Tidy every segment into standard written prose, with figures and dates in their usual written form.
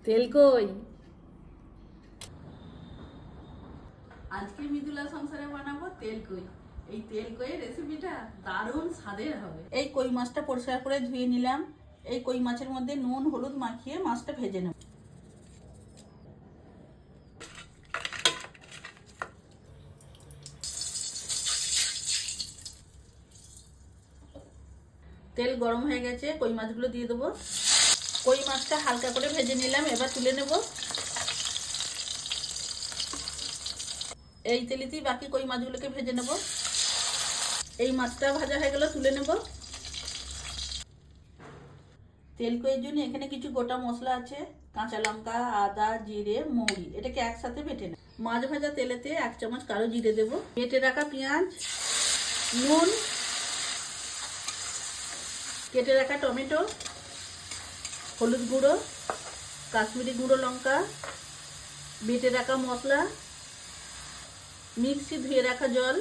তেল কই? আজকে মৃদুলা সংসারে বানাবো তেল কই। এই তেল কই রেসিপিটা দারুণ স্বাদের হবে। এই কই মাছটা পরিষ্কার করে ধুয়ে নিলাম। এই কই মাছের মধ্যে নুন হলুদ মাখিয়ে মাছটা ভেজে নেব। তেল গরম হয়ে গেছে, কই মাছগুলো দিয়ে দেবো। কই মাছটা হালকা করে ভেজে নিলাম, এবার তুলে নেব। এই তেলেতেই বাকি কই মাছগুলোকে ভেজে নেব। এই মাছটা ভাজা হয়ে গেল, তুলে নেব। তেল কইয়ের জন্য এখানে কিছু গোটা মশলা আছে, কাঁচা লঙ্কা, আদা, জিরে, মৌরি, এটাকে একসাথে বেটে নেব। মাছ ভাজা তেলেতে 1 চামচ কালো জিরে দেবো। বেটে রাখা পেঁয়াজ, নুন, কেটে রাখা টমেটো, হলুদ গুঁড়ো, কাশ্মীরি গুঁড়ো লঙ্কা, বেটে রাখা মশলা, মিক্সি ধুয়ে রাখা জল।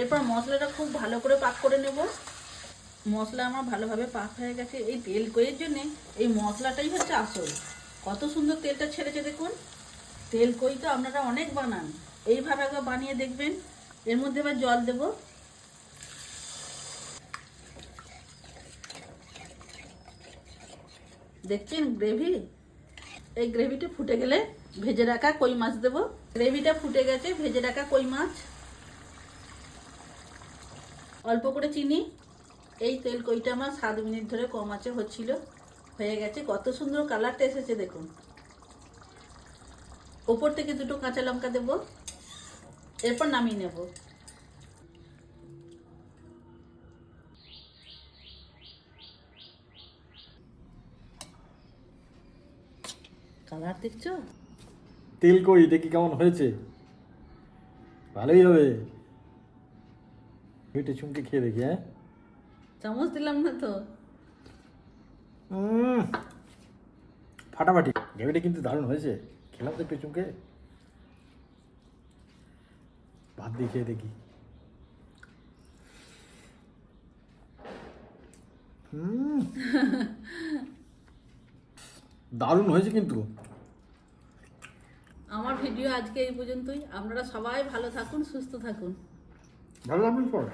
এরপর মশলাটা খুব ভালো করে পাক করে নেব। মশলা আমার ভালোভাবে পাক হয়ে গেছে। এই তেল কইয়ের জন্যে এই মশলাটাই হচ্ছে আসল। কত সুন্দর তেলটা ছেড়েছে দেখুন। তেল কই তো আপনারা অনেক বানান, এইভাবে একবার বানিয়ে দেখবেন। এর মধ্যে এবার জল দেব। দেখছেন গ্রেভি? এই গ্রেভিটা ফুটে গেলে ভেজে রাখা কই মাছ দেব। গ্রেভিটা ফুটে গেছে, ভেজে রাখা কই মাছ, অল্প করে চিনি। এই তেল কইটা আমার 7 মিনিট ধরে কম আঁচে হচ্ছিল, হয়ে গেছে। কত সুন্দর কালারটা এসেছে দেখুন। ওপর থেকে 2টো কাঁচা লঙ্কা দেব, এরপর নামিয়ে নেব। কালার দেখছো? তেল কই দেখি কেমন হয়েছে। ভালোই হবে। মিটে চুমকে খেয়ে দেখি। হ্যাঁ, চামচ দিলাম না তো। ফাটাফাটি। গ্রেভিটা কিন্তু দারুণ হয়েছে। খেলাম তো একটু চুমকে। ভাত দিয়ে খেয়ে দেখি। দারুণ হয়েছে কিন্তু। আমার ভিডিও আজকে এই পর্যন্তই। আপনারা সবাই ভালো থাকুন, সুস্থ থাকুন। ভালো লাগবে পর।